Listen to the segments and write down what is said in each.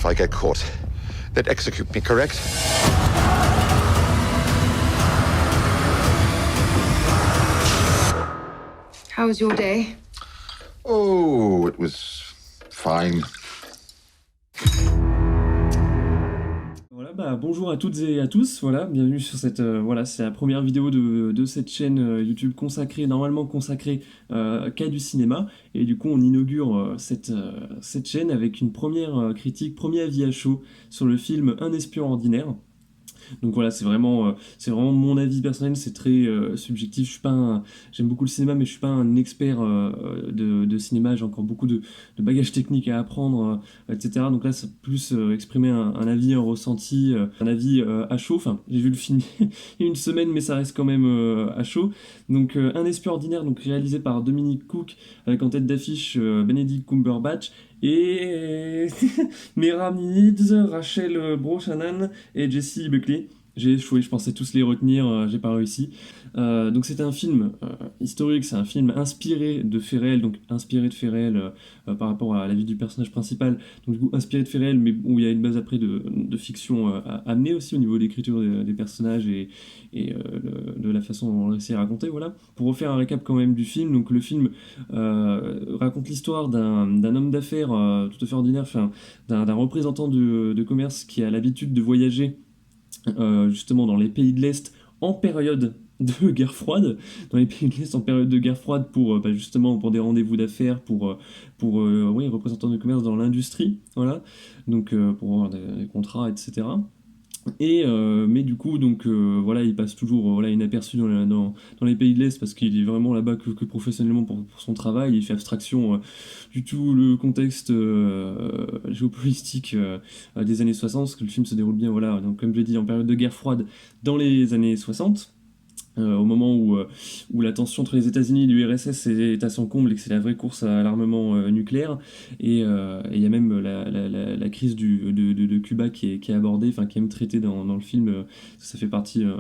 If I get caught, they'd execute me, correct? How was your day? Oh, it was fine. Voilà, bonjour à toutes et à tous, voilà, bienvenue sur cette, c'est la première vidéo de cette chaîne YouTube normalement consacrée qu'à du cinéma, et du coup on inaugure cette chaîne avec une première critique, premier avis à chaud sur le film Un espion ordinaire. Donc voilà, c'est vraiment mon avis personnel, c'est très subjectif. J'aime beaucoup le cinéma, mais je suis pas un expert de cinéma. J'ai encore beaucoup de bagages techniques à apprendre, etc. Donc là, c'est plus exprimer un avis, un ressenti, un avis à chaud. Enfin, j'ai vu le film il y a une semaine, mais ça reste quand même à chaud. Donc Un espion ordinaire, donc réalisé par Dominic Cooke, avec en tête d'affiche Benedict Cumberbatch et Mira Minidze, Rachel Brosnahan et Jessie Buckley. J'ai échoué, je pensais tous les retenir, j'ai pas réussi. Donc c'est un film historique, c'est un film inspiré de faits réels, donc inspiré de faits réels par rapport à la vie du personnage principal, donc du coup inspiré de faits réels, mais où il y a une base après de fiction amenée aussi au niveau de l'écriture des personnages et de la façon dont on réussit à raconter, voilà. Pour refaire un récap quand même du film, donc le film raconte l'histoire d'un homme d'affaires tout à fait ordinaire, enfin d'un représentant de commerce qui a l'habitude de voyager justement dans les pays de l'Est en période de guerre froide, pour justement pour des rendez-vous d'affaires, pour représentants de commerce dans l'industrie, voilà, donc pour avoir des contrats, etc. Mais du coup, donc il passe toujours inaperçu dans les pays de l'Est parce qu'il est vraiment là-bas que professionnellement pour son travail. Il fait abstraction du tout le contexte géopolitique des années 60, parce que le film se déroule bien, voilà, donc comme je l'ai dit, en période de guerre froide dans les années 60. Au moment où la tension entre les États-Unis et l'URSS est à son comble et que c'est la vraie course à l'armement nucléaire, et il y a même la crise de Cuba qui est abordée, enfin qui est même traitée dans le film, ça fait partie de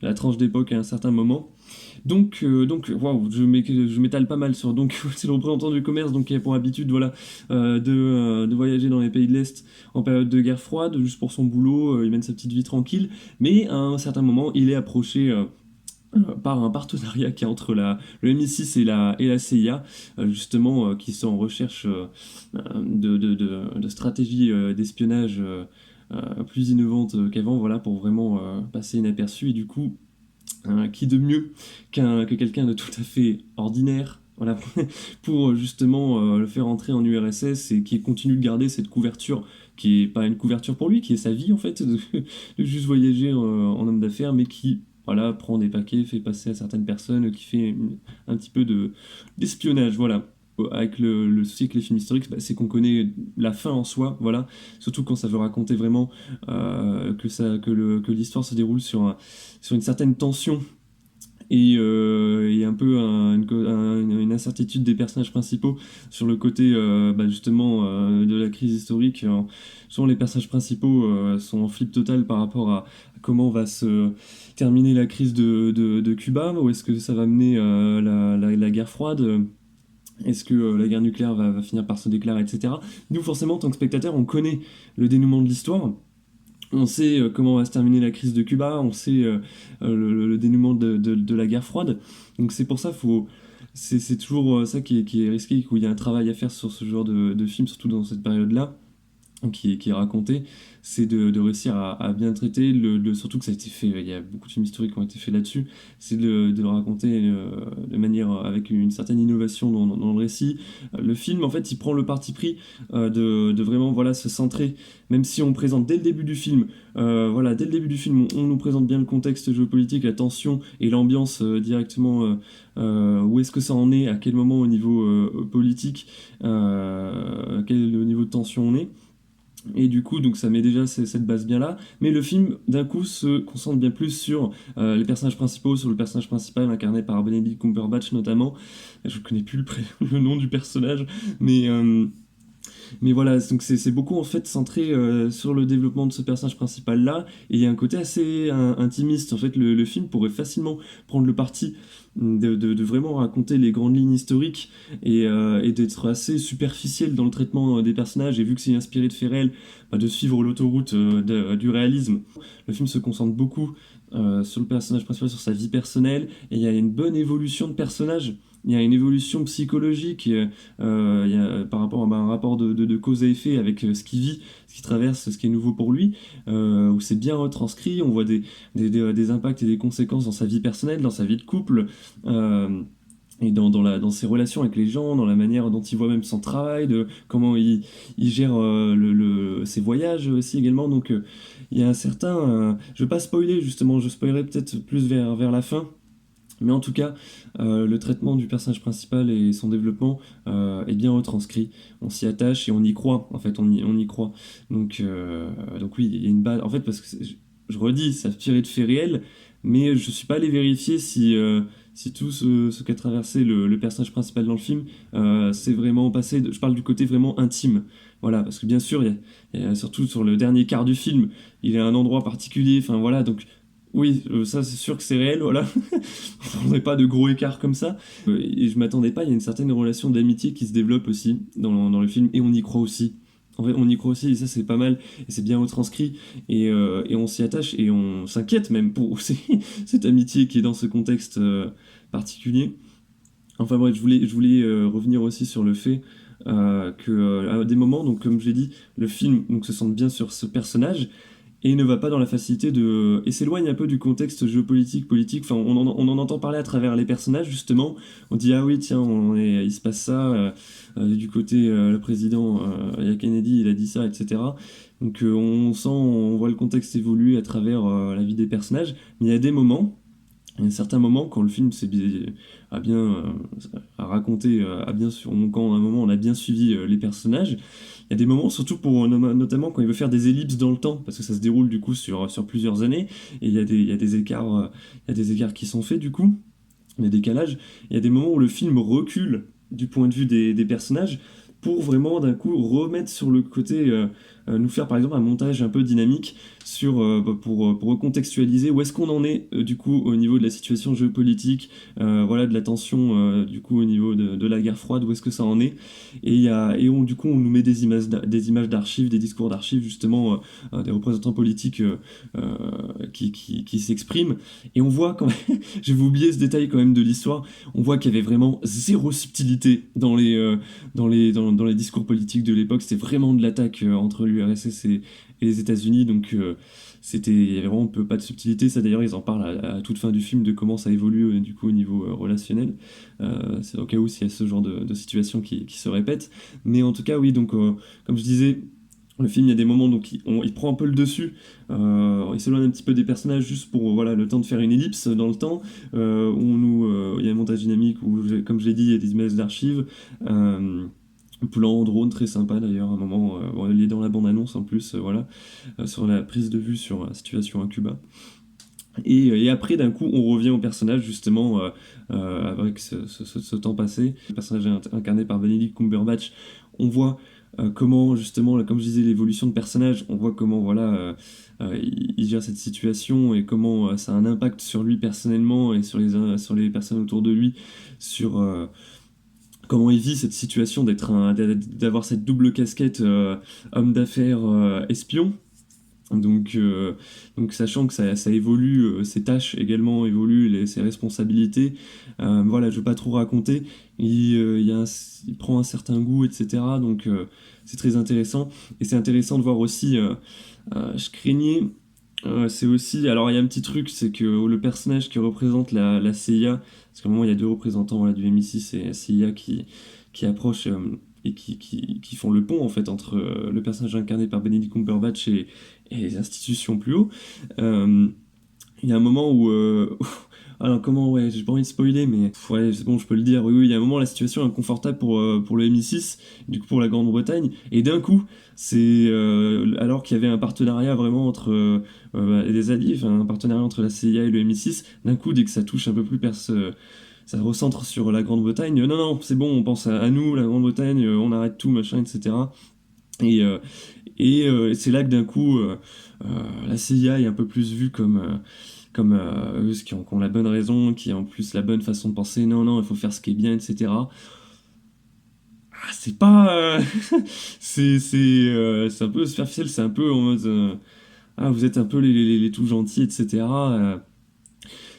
la tranche d'époque à un certain moment. Donc waouh, je m'étale pas mal sur. Donc c'est le représentant du commerce, donc qui a pour habitude de voyager dans les pays de l'Est en période de guerre froide, juste pour son boulot, il mène sa petite vie tranquille, mais à un certain moment il est approché par un partenariat qui est entre le MI6 et la CIA, justement, qui sont en recherche de stratégies d'espionnage plus innovantes qu'avant, voilà, pour vraiment passer inaperçu. Et du coup, qui de mieux que quelqu'un de tout à fait ordinaire, voilà, pour justement le faire entrer en URSS et qui continue de garder cette couverture qui est pas une couverture pour lui, qui est sa vie en fait, de juste voyager en homme d'affaires, mais qui voilà, prend des paquets, fait passer à certaines personnes, qui fait un petit peu d'espionnage, voilà. Avec le souci avec les films historiques, c'est qu'on connaît la fin en soi, voilà. Surtout quand ça veut raconter vraiment que l'histoire se déroule sur une certaine tension et un peu une incertitude des personnages principaux sur le côté justement de la crise historique. Souvent les personnages principaux sont en flip total par rapport à comment va se terminer la crise de Cuba, où est-ce que ça va mener la guerre froide, est-ce que la guerre nucléaire va finir par se déclarer, etc. Nous forcément en tant que spectateurs on connaît le dénouement de l'histoire. On sait comment va se terminer la crise de Cuba, on sait le dénouement de la guerre froide. Donc c'est pour ça, c'est toujours ça qui est risqué, où il y a un travail à faire sur ce genre de film, surtout dans cette période-là, qui est raconté, c'est de réussir à bien traiter, surtout que ça a été fait, il y a beaucoup de films historiques qui ont été faits là-dessus, c'est de le raconter de manière avec une certaine innovation dans le récit. Le film, en fait, il prend le parti pris de vraiment se centrer, même si on présente dès le début du film, dès le début du film, on nous présente bien le contexte géopolitique, la tension et l'ambiance directement, où est-ce que ça en est, à quel moment au niveau politique, quel niveau de tension on est. Et du coup, donc ça met déjà cette base bien là, mais le film d'un coup se concentre bien plus sur les personnages principaux, sur le personnage principal incarné par Benedict Cumberbatch notamment. Je connais plus le nom du personnage, mais Mais voilà, donc c'est beaucoup en fait centré sur le développement de ce personnage principal là, et il y a un côté assez intimiste. En fait, le film pourrait facilement prendre le parti de vraiment raconter les grandes lignes historiques et d'être assez superficiel dans le traitement des personnages. Et vu que c'est inspiré de faits réels, bah, de suivre l'autoroute du réalisme, le film se concentre beaucoup sur le personnage principal, sur sa vie personnelle, et il y a une bonne évolution de personnage. Il y a une évolution psychologique il y a, par rapport à un rapport de cause à effet avec ce qu'il vit, ce qu'il traverse, ce qui est nouveau pour lui, où c'est bien retranscrit, on voit des impacts et des conséquences dans sa vie personnelle, dans sa vie de couple, et dans ses relations avec les gens, dans la manière dont il voit même son travail, de comment il gère ses voyages aussi également. Donc il y a un certain... je ne vais pas spoiler justement, je spoilerai peut-être plus vers la fin. Mais en tout cas, le traitement du personnage principal et son développement est bien retranscrit. On s'y attache et on y croit. En fait, on y croit. Donc oui, il y a une base. En fait, parce que je redis, ça tiré de faits réels, mais je suis pas allé vérifier si tout ce qu'a traversé le personnage principal dans le film, c'est vraiment passé. Je parle du côté vraiment intime. Voilà, parce que bien sûr, il y a surtout sur le dernier quart du film, il est à un endroit particulier. Enfin voilà, donc oui, ça c'est sûr que c'est réel, voilà. On n'aurait pas de gros écarts comme ça. Et je m'attendais pas, il y a une certaine relation d'amitié qui se développe aussi dans le film, et on y croit aussi. En vrai, on y croit aussi, et ça c'est pas mal, et c'est bien retranscrit, et on s'y attache, et on s'inquiète même pour aussi cette amitié qui est dans ce contexte particulier. Enfin bref, je voulais revenir aussi sur le fait à des moments, donc comme je l'ai dit, le film donc, se centre bien sur ce personnage, et ne va pas dans la facilité et s'éloigne un peu du contexte géopolitique, politique. Enfin, on en entend parler à travers les personnages, justement. On dit, ah oui, tiens, il se passe ça, du côté, le président, il y a Kennedy, il a dit ça, etc. Donc, on voit le contexte évoluer à travers la vie des personnages, mais il y a des moments, il y a certains moments, quand le film a bien a raconté, quand à un moment on a bien suivi les personnages, il y a des moments, surtout notamment quand il veut faire des ellipses dans le temps, parce que ça se déroule du coup sur plusieurs années, et il y a des écarts, il y a des écarts qui sont faits du coup, des décalages. Il y a des moments où le film recule du point de vue des personnages pour vraiment d'un coup remettre sur le côté, nous faire par exemple un montage un peu dynamique pour recontextualiser où est-ce qu'on en est du coup au niveau de la situation géopolitique, voilà, de la tension du coup au niveau de la guerre froide, où est-ce que ça en est. Du coup on nous met des images d'archives, des discours d'archives justement, des représentants politiques qui s'expriment, et on voit quand même, je vais oublier ce détail quand même de l'histoire, on voit qu'il y avait vraiment zéro subtilité dans les discours politiques de l'époque. C'était vraiment de l'attaque entre l'URSS et les États-Unis, donc il y avait vraiment pas de subtilité. Ça d'ailleurs ils en parlent à toute fin du film de comment ça évolue du coup au niveau relationnel. C'est au cas où s'il y a ce genre de situation qui se répète. Mais en tout cas oui, donc comme je disais, le film, il y a des moments donc il prend un peu le dessus, il s'éloigne un petit peu des personnages juste pour voilà, le temps de faire une ellipse dans le temps, il y a un montage dynamique où, comme je l'ai dit, il y a des images d'archives, plan drone très sympa d'ailleurs, à un moment, il est dans la bande-annonce en plus, voilà, sur la prise de vue sur la situation à Cuba. Et après, d'un coup, on revient au personnage, justement, avec ce temps passé. Le personnage incarné par Benedict Cumberbatch, on voit comment, justement, comme je disais, l'évolution de personnage, on voit comment, voilà, il gère cette situation et comment ça a un impact sur lui personnellement et sur les personnes autour de lui, sur comment il vit cette situation d'avoir cette double casquette homme d'affaires, espion. Donc sachant que ça évolue, ses tâches également évoluent, ses responsabilités, voilà, je veux pas trop raconter, il prend un certain goût, etc. Donc c'est très intéressant, et c'est intéressant de voir aussi, je craignais, c'est aussi, alors il y a un petit truc, c'est que le personnage qui représente la CIA, parce qu'à un moment il y a deux représentants, voilà, du MI6 et la CIA qui approchent, et qui font le pont en fait entre le personnage incarné par Benedict Cumberbatch et les institutions plus haut. Il y a un moment où... alors comment, ouais, j'ai pas envie de spoiler, mais ouais, c'est bon, je peux le dire, oui, il y a un moment, la situation est inconfortable pour le MI6, du coup pour la Grande-Bretagne, et d'un coup, c'est alors qu'il y avait un partenariat vraiment entre des alliés, enfin un partenariat entre la CIA et le MI6, d'un coup, dès que ça touche un peu plus ça recentre sur la Grande-Bretagne. Non, non, c'est bon, on pense à nous, la Grande-Bretagne, on arrête tout, machin, etc. Et, euh, c'est là que d'un coup, la CIA est un peu plus vue comme eux qui ont la bonne raison, qui ont en plus la bonne façon de penser. Non, non, il faut faire ce qui est bien, etc. Ah, c'est pas. C'est un peu superficiel, c'est un peu en mode. Ah, vous êtes un peu les tout gentils, etc.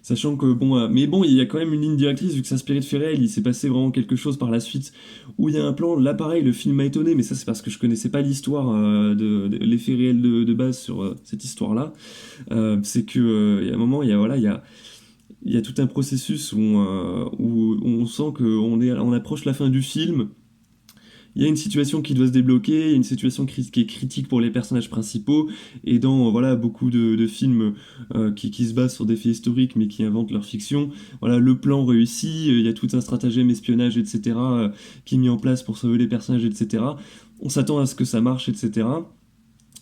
Sachant que, bon, mais bon, il y a quand même une ligne directrice, vu que c'est inspiré de faits réels, il s'est passé vraiment quelque chose par la suite, où il y a un plan, là pareil, le film m'a étonné, mais ça c'est parce que je connaissais pas l'histoire de l'effet réel de base sur cette histoire-là. C'est que, il y a un moment, il y a tout un processus où on sent qu'on approche la fin du film, il y a une situation qui doit se débloquer, il y a une situation qui est critique pour les personnages principaux, et dans voilà beaucoup de films qui se basent sur des faits historiques mais qui inventent leur fiction, voilà le plan réussi, il y a tout un stratagème espionnage etc. Qui est mis en place pour sauver les personnages etc. On s'attend à ce que ça marche etc.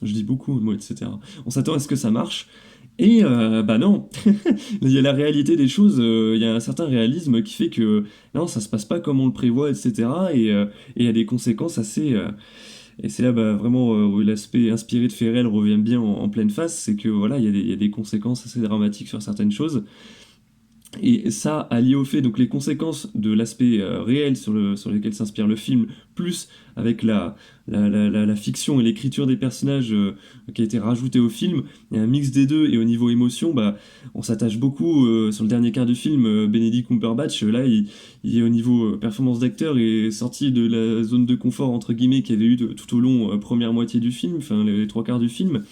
Je dis beaucoup le mot etc. On s'attend à ce que ça marche. Et bah non, il y a la réalité des choses, il y a un certain réalisme qui fait que non, ça se passe pas comme on le prévoit, etc. Et il y a des conséquences assez. Et c'est là bah, vraiment où l'aspect inspiré de Ferrell revient bien en pleine face, c'est que voilà, il y a des conséquences assez dramatiques sur certaines choses. Et ça, allié au fait, donc les conséquences de l'aspect réel sur lequel s'inspire le film, plus avec la fiction et l'écriture des personnages qui a été rajoutée au film, il y a un mix des deux, et au niveau émotion, bah, on s'attache beaucoup sur le dernier quart du film, Benedict Cumberbatch, là, il est au niveau performance d'acteur, il est sorti de la zone de confort, entre guillemets, qu'il y avait eu tout au long, première moitié du film, enfin les trois quarts du film,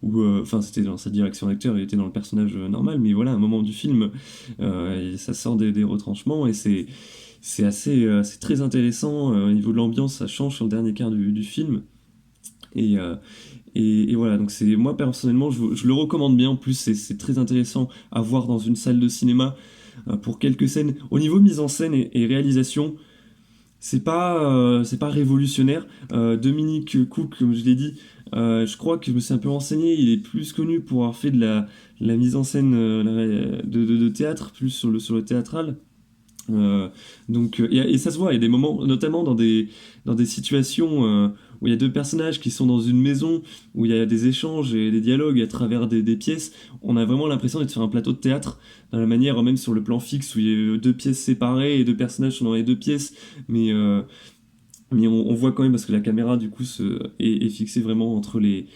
où enfin c'était dans sa direction d'acteur, il était dans le personnage normal, mais voilà, à un moment du film, ça sort des retranchements et c'est assez c'est très intéressant au niveau de l'ambiance, ça change sur le dernier quart du film et, euh, et voilà, donc c'est moi personnellement je le recommande bien. En plus c'est très intéressant à voir dans une salle de cinéma pour quelques scènes. Au niveau mise en scène et réalisation, c'est pas révolutionnaire. Dominique Cook, comme je l'ai dit, je crois que je me suis un peu renseigné, il est plus connu pour avoir fait la mise en scène de théâtre, plus sur le théâtral. Et ça se voit, il y a des moments, notamment dans des situations où il y a deux personnages qui sont dans une maison, où il y a des échanges et des dialogues à travers des pièces, on a vraiment l'impression d'être sur un plateau de théâtre, dans la manière, même sur le plan fixe, où il y a deux pièces séparées et deux personnages sont dans les deux pièces, mais, euh, mais on voit quand même, parce que la caméra du coup est fixée vraiment entre les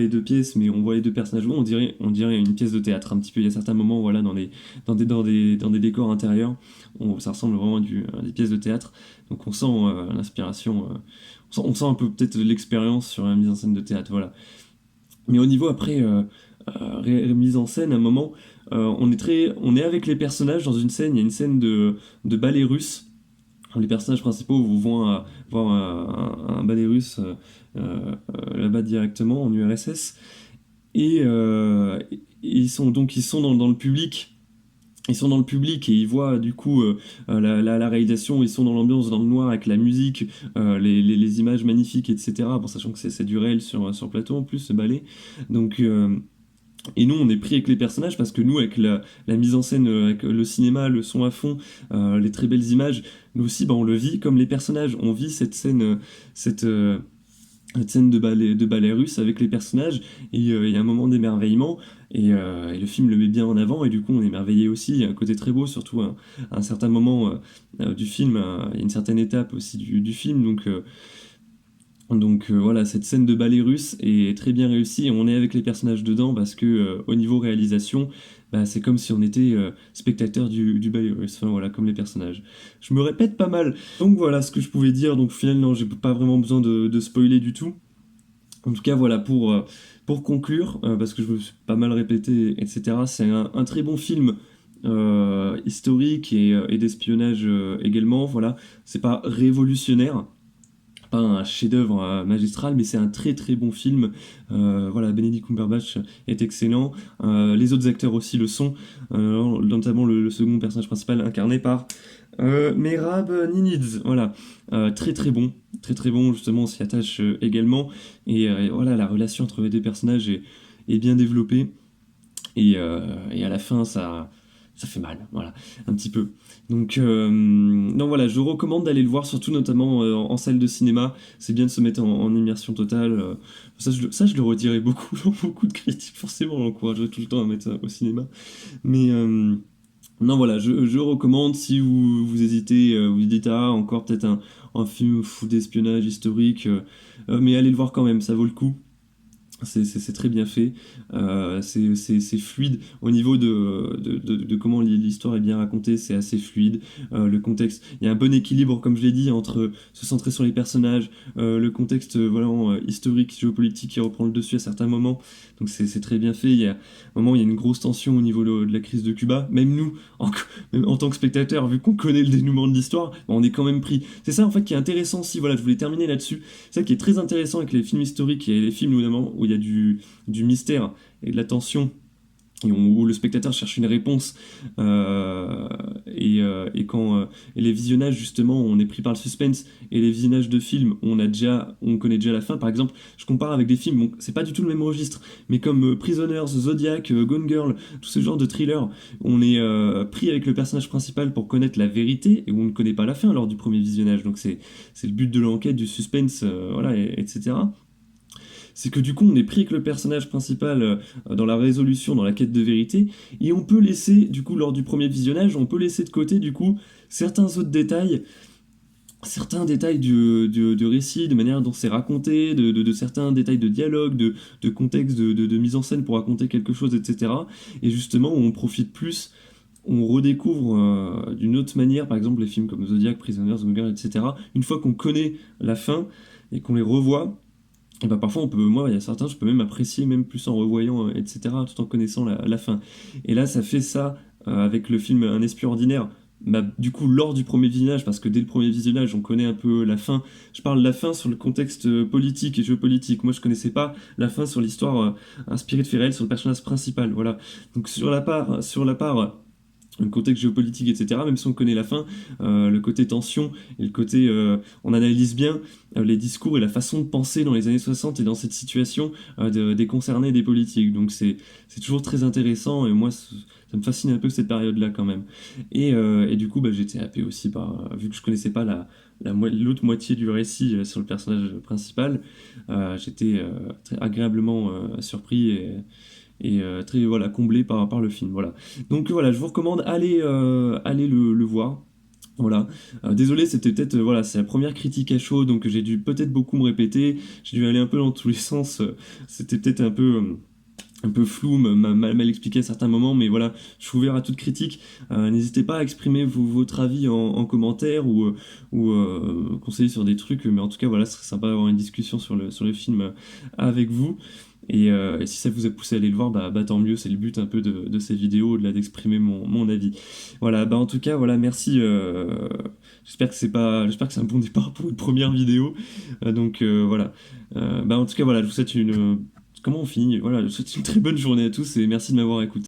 deux pièces, mais on voit les deux personnages, on dirait une pièce de théâtre un petit peu, il y a certains moments voilà, dans des décors intérieurs, ça ressemble vraiment à des pièces de théâtre, donc on sent l'inspiration, on sent un peu peut-être l'expérience sur la mise en scène de théâtre, voilà. Mais au niveau après mise en scène, à un moment, on est avec les personnages dans une scène, il y a une scène de ballet russe. Les personnages principaux vous vont voir un ballet russe là-bas directement en URSS et ils sont dans le public. Ils sont dans le public et ils voient du coup la réalisation, ils sont dans l'ambiance, dans le noir avec la musique, les images magnifiques, etc. Bon, sachant que c'est du réel sur plateau en plus, ce ballet. Donc, et nous, on est pris avec les personnages parce que nous, avec la mise en scène, avec le cinéma, le son à fond, les très belles images, nous aussi, bah, on le vit comme les personnages. On vit cette scène, cette scène de ballet russe avec les personnages, et il y a un moment d'émerveillement, et le film le met bien en avant, et du coup, on est émerveillé aussi. Il y a un côté très beau, surtout à un certain moment du film. Il y a une certaine étape aussi du film, donc voilà, cette scène de ballet russe est très bien réussie et on est avec les personnages dedans parce que au niveau réalisation, bah, c'est comme si on était spectateur du ballet russe, enfin voilà, comme les personnages. Je me répète pas mal. Donc voilà ce que je pouvais dire, donc finalement j'ai pas vraiment besoin de spoiler du tout. En tout cas voilà, pour conclure, parce que je me suis pas mal répété, etc., c'est un très bon film historique et d'espionnage également, voilà. C'est pas révolutionnaire, pas un chef-d'œuvre magistral, mais c'est un très très bon film. Voilà, Benedict Cumberbatch est excellent. Les autres acteurs aussi le sont, notamment le second personnage principal incarné par Merab Niniz. Voilà, très très bon. Justement, on s'y attache également. Et voilà, la relation entre les deux personnages est bien développée. Et à la fin, ça fait mal, voilà, un petit peu. Donc, non, voilà, je recommande d'aller le voir, surtout notamment en salle de cinéma. C'est bien de se mettre en immersion totale. Ça, je le redirai beaucoup dans beaucoup de critiques, forcément, on l'encouragerait tout le temps à mettre au cinéma. Mais non, voilà, je recommande si vous hésitez, vous dites ah encore peut-être un film fou d'espionnage historique, mais allez le voir quand même, ça vaut le coup. C'est très bien fait, c'est fluide au niveau de comment l'histoire est bien racontée, c'est assez fluide, le contexte, il y a un bon équilibre comme je l'ai dit entre se centrer sur les personnages, le contexte voilà, historique, géopolitique qui reprend le dessus à certains moments, donc c'est très bien fait, il y a un moment où il y a une grosse tension au niveau de la crise de Cuba, même nous, même en tant que spectateurs, vu qu'on connaît le dénouement de l'histoire, on est quand même pris. C'est ça en fait qui est intéressant aussi, voilà, je voulais terminer là-dessus, c'est ça qui est très intéressant avec les films historiques et les films notamment où il y a du mystère et de la tension où le spectateur cherche une réponse et quand et les visionnages justement on est pris par le suspense et les visionnages de films on connaît déjà la fin par exemple je compare avec des films bon, c'est pas du tout le même registre mais comme Prisoners, Zodiac, Gone Girl tout ce genre de thriller on est pris avec le personnage principal pour connaître la vérité et on ne connaît pas la fin lors du premier visionnage donc c'est le but de l'enquête du suspense voilà etc c'est que du coup on est pris avec le personnage principal dans la résolution, dans la quête de vérité, et on peut laisser, du coup lors du premier visionnage, on peut laisser de côté du coup certains autres détails, certains détails du récit, de manière dont c'est raconté, de certains détails de dialogue, de contexte, de mise en scène pour raconter quelque chose, etc. Et justement où on profite plus on redécouvre d'une autre manière, par exemple les films comme Zodiac, Prisoners, Hunger, etc. Une fois qu'on connaît la fin et qu'on les revoit, et bah parfois moi il y a certains, je peux même apprécier même plus en revoyant, etc., tout en connaissant la fin. Et là ça fait ça avec le film Un espion ordinaire, bah, du coup lors du premier visionnage, parce que dès le premier visionnage on connaît un peu la fin, je parle de la fin sur le contexte politique et géopolitique, moi je connaissais pas la fin sur l'histoire inspirée de faits réels sur le personnage principal, voilà. Donc sur la part le contexte géopolitique, etc., même si on connaît la fin, le côté tension et le côté on analyse bien les discours et la façon de penser dans les années 60 et dans cette situation des concernés et des politiques. Donc c'est toujours très intéressant et moi ça me fascine un peu cette période-là quand même. Et du coup bah, j'étais happé aussi par, vu que je connaissais pas l'autre moitié du récit sur le personnage principal, j'étais très agréablement surpris et très voilà comblé par le film voilà donc voilà je vous recommande allez le voir voilà désolé c'était peut-être voilà c'est la première critique à chaud donc j'ai dû peut-être beaucoup me répéter j'ai dû aller un peu dans tous les sens c'était peut-être un peu flou, mal expliqué à certains moments, mais voilà, je suis ouvert à toute critique. N'hésitez pas à exprimer votre avis en commentaire ou conseiller sur des trucs, mais en tout cas, voilà, ce serait sympa d'avoir une discussion sur le film avec vous. Et si ça vous a poussé à aller le voir, bah tant mieux, c'est le but un peu de ces vidéos, au-delà d'exprimer mon avis. Voilà, bah en tout cas, voilà, merci. J'espère que c'est un bon départ pour une première vidéo. Donc voilà. Bah en tout cas, voilà, je vous souhaite comment on finit? Voilà, je vous souhaite une très bonne journée à tous et merci de m'avoir écouté.